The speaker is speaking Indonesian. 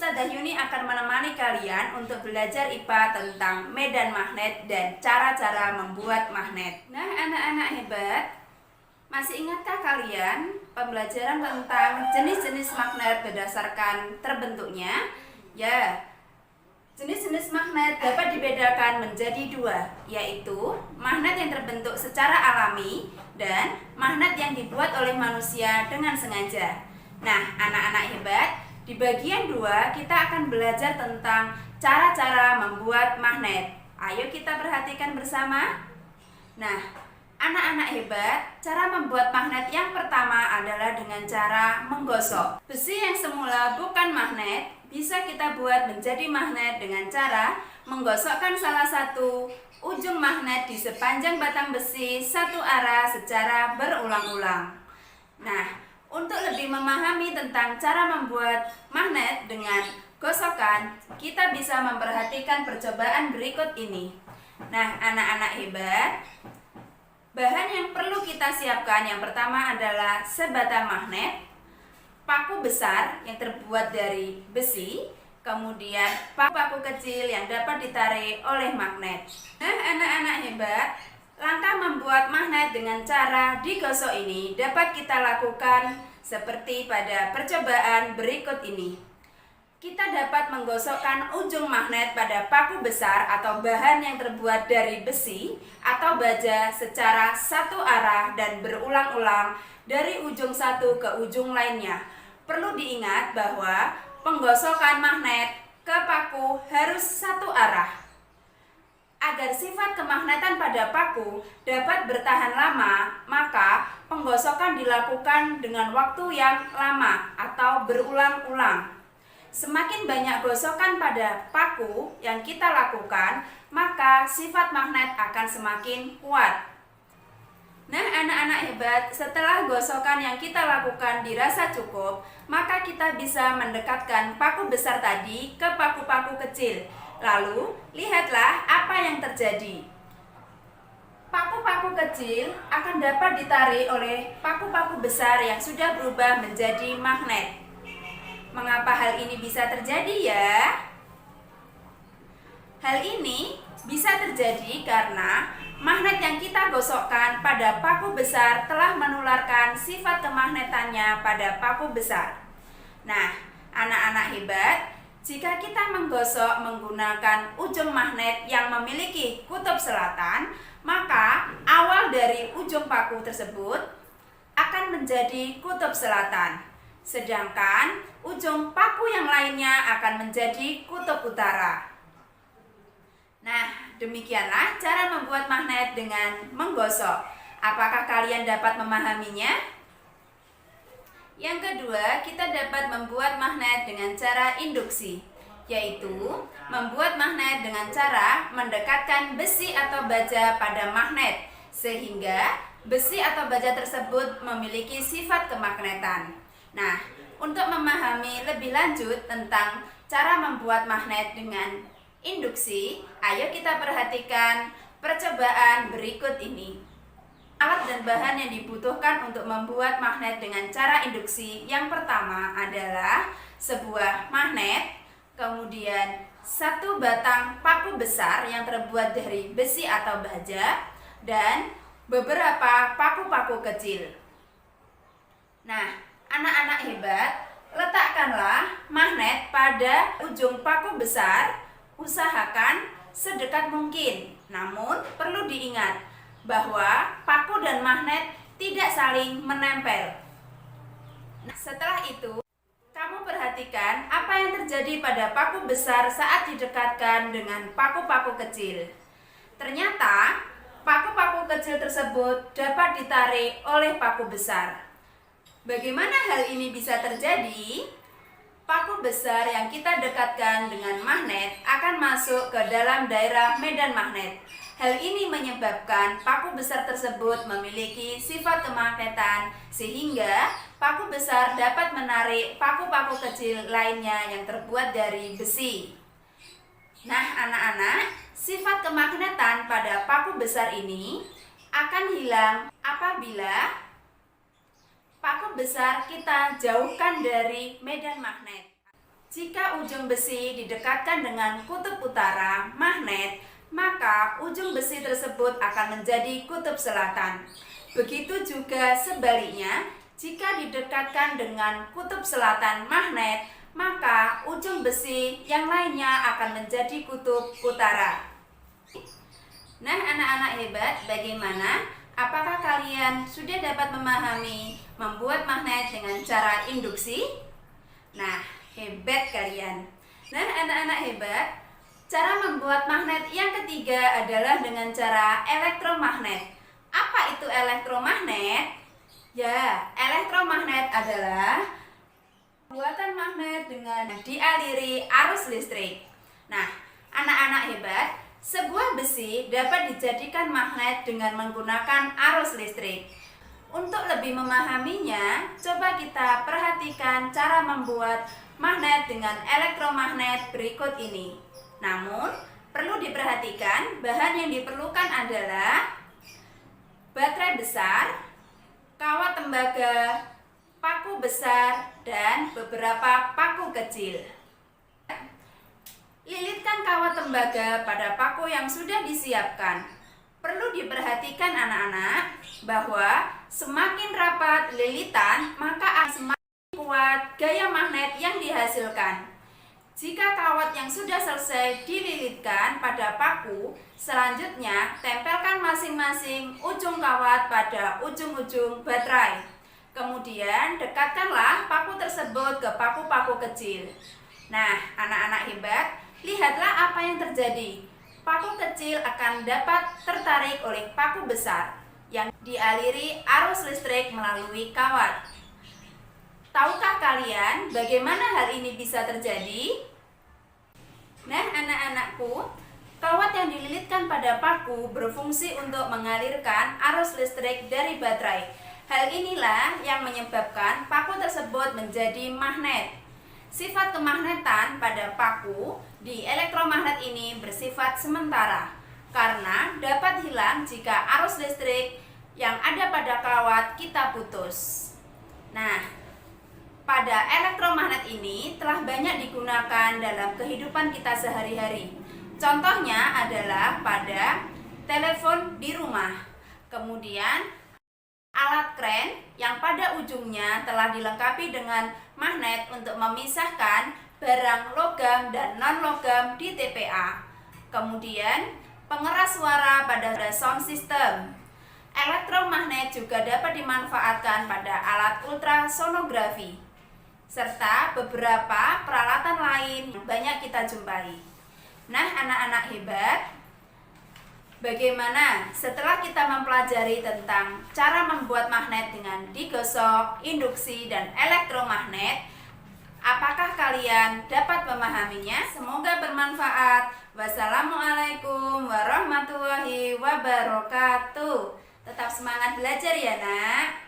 Ustadzah Yuni akan menemani kalian untuk belajar IPA tentang medan magnet dan cara-cara membuat magnet. Nah, anak-anak hebat, masih ingatkah kalian pembelajaran tentang jenis-jenis magnet berdasarkan terbentuknya? Ya, jenis-jenis magnet dapat dibedakan menjadi dua, yaitu magnet yang terbentuk secara alami dan magnet yang dibuat oleh manusia dengan sengaja. Nah, anak-anak hebat, di bagian 2 kita akan belajar tentang cara-cara membuat magnet. Ayo kita perhatikan bersama. Nah, anak-anak hebat, cara membuat magnet yang pertama adalah dengan cara menggosok. Besi yang semula bukan magnet bisa kita buat menjadi magnet dengan cara menggosokkan salah satu ujung magnet di sepanjang batang besi satu arah secara berulang-ulang. Nah, untuk lebih memahami tentang cara membuat magnet dengan gosokan, kita bisa memperhatikan percobaan berikut ini. Nah, anak-anak hebat, bahan yang perlu kita siapkan yang pertama adalah sebatang magnet, paku besar yang terbuat dari besi, kemudian paku kecil yang dapat ditarik oleh magnet. Nah, anak-anak hebat, langkah membuat magnet dengan cara digosok ini dapat kita lakukan seperti pada percobaan berikut ini. Kita dapat menggosokkan ujung magnet pada paku besar atau bahan yang terbuat dari besi atau baja secara satu arah dan berulang-ulang dari ujung satu ke ujung lainnya. Perlu diingat bahwa penggosokan magnet ke paku harus satu arah. Agar sifat kemagnetan pada paku dapat bertahan lama, maka penggosokan dilakukan dengan waktu yang lama atau berulang-ulang. Semakin banyak gosokan pada paku yang kita lakukan, maka sifat magnet akan semakin kuat. Nah, anak-anak hebat, setelah gosokan yang kita lakukan dirasa cukup, maka kita bisa mendekatkan paku besar tadi ke paku-paku kecil. Lalu, lihatlah apa yang terjadi. Paku-paku kecil akan dapat ditarik oleh paku-paku besar yang sudah berubah menjadi magnet. Mengapa hal ini bisa terjadi ya? Hal ini bisa terjadi karena magnet yang kita gosokkan pada paku besar telah menularkan sifat kemagnetannya pada paku besar. Nah, anak-anak hebat, jika kita menggosok menggunakan ujung magnet yang memiliki kutub selatan, maka awal dari ujung paku tersebut akan menjadi kutub selatan, sedangkan ujung paku yang lainnya akan menjadi kutub utara. Nah, demikianlah cara membuat magnet dengan menggosok. Apakah kalian dapat memahaminya? Yang kedua, kita dapat membuat magnet dengan cara induksi, yaitu membuat magnet dengan cara mendekatkan besi atau baja pada magnet, sehingga besi atau baja tersebut memiliki sifat kemagnetan. Nah, untuk memahami lebih lanjut tentang cara membuat magnet dengan induksi, ayo kita perhatikan percobaan berikut ini. Alat dan bahan yang dibutuhkan untuk membuat magnet dengan cara induksi yang pertama adalah sebuah magnet, kemudian satu batang paku besar yang terbuat dari besi atau baja, dan beberapa paku-paku kecil. Nah, anak-anak hebat, letakkanlah magnet pada ujung paku besar, usahakan sedekat mungkin. Namun, perlu diingat bahwa paku dan magnet tidak saling menempel. Nah, setelah itu, kamu perhatikan apa yang terjadi pada paku besar saat didekatkan dengan paku-paku kecil. Ternyata, paku-paku kecil tersebut dapat ditarik oleh paku besar. Bagaimana hal ini bisa terjadi? Paku besar yang kita dekatkan dengan magnet akan masuk ke dalam daerah medan magnet. Hal ini menyebabkan paku besar tersebut memiliki sifat kemagnetan sehingga paku besar dapat menarik paku-paku kecil lainnya yang terbuat dari besi. Nah, anak-anak, sifat kemagnetan pada paku besar ini akan hilang apabila paku besar kita jauhkan dari medan magnet. Jika ujung besi didekatkan dengan kutub utara magnet, maka ujung besi tersebut akan menjadi kutub selatan. Begitu juga sebaliknya, jika didekatkan dengan kutub selatan magnet, maka ujung besi yang lainnya akan menjadi kutub utara. Nah, anak-anak hebat, bagaimana? Apakah kalian sudah dapat memahami membuat magnet dengan cara induksi? Nah, hebat kalian. Nah, anak-anak hebat, cara membuat magnet yang ketiga adalah dengan cara elektromagnet. Apa itu elektromagnet? Ya, elektromagnet adalah pembuatan magnet dengan dialiri arus listrik. Nah, anak-anak hebat, sebuah besi dapat dijadikan magnet dengan menggunakan arus listrik. Untuk lebih memahaminya, coba kita perhatikan cara membuat magnet dengan elektromagnet berikut ini. Namun, perlu diperhatikan bahan yang diperlukan adalah baterai besar, kawat tembaga, paku besar, dan beberapa paku kecil. Lilitkan kawat tembaga pada paku yang sudah disiapkan. Perlu diperhatikan anak-anak bahwa semakin rapat lilitan, maka akan semakin kuat gaya magnet yang dihasilkan. Jika kawat yang sudah selesai dililitkan pada paku, selanjutnya tempelkan masing-masing ujung kawat pada ujung-ujung baterai. Kemudian dekatkanlah paku tersebut ke paku-paku kecil. Nah, anak-anak hebat, lihatlah apa yang terjadi. Paku kecil akan dapat tertarik oleh paku besar yang dialiri arus listrik melalui kawat. Tahukah kalian bagaimana hal ini bisa terjadi? Nah, anak-anakku, kawat yang dililitkan pada paku berfungsi untuk mengalirkan arus listrik dari baterai. Hal inilah yang menyebabkan paku tersebut menjadi magnet. Sifat kemagnetan pada paku di elektromagnet ini bersifat sementara karena dapat hilang jika arus listrik yang ada pada kawat kita putus. Nah, pada elektromagnet ini telah banyak digunakan dalam kehidupan kita sehari-hari. Contohnya adalah pada telepon di rumah. Kemudian alat kren yang pada ujungnya telah dilengkapi dengan magnet untuk memisahkan barang logam dan non-logam di TPA. Kemudian pengeras suara pada sound system. Elektromagnet juga dapat dimanfaatkan pada alat ultrasonografi serta beberapa peralatan lain yang banyak kita jumpai. Nah, anak-anak hebat, bagaimana setelah kita mempelajari tentang cara membuat magnet dengan digosok, induksi, dan elektromagnet, apakah kalian dapat memahaminya? Semoga bermanfaat. Wassalamualaikum warahmatullahi wabarakatuh. Tetap semangat belajar ya, Nak.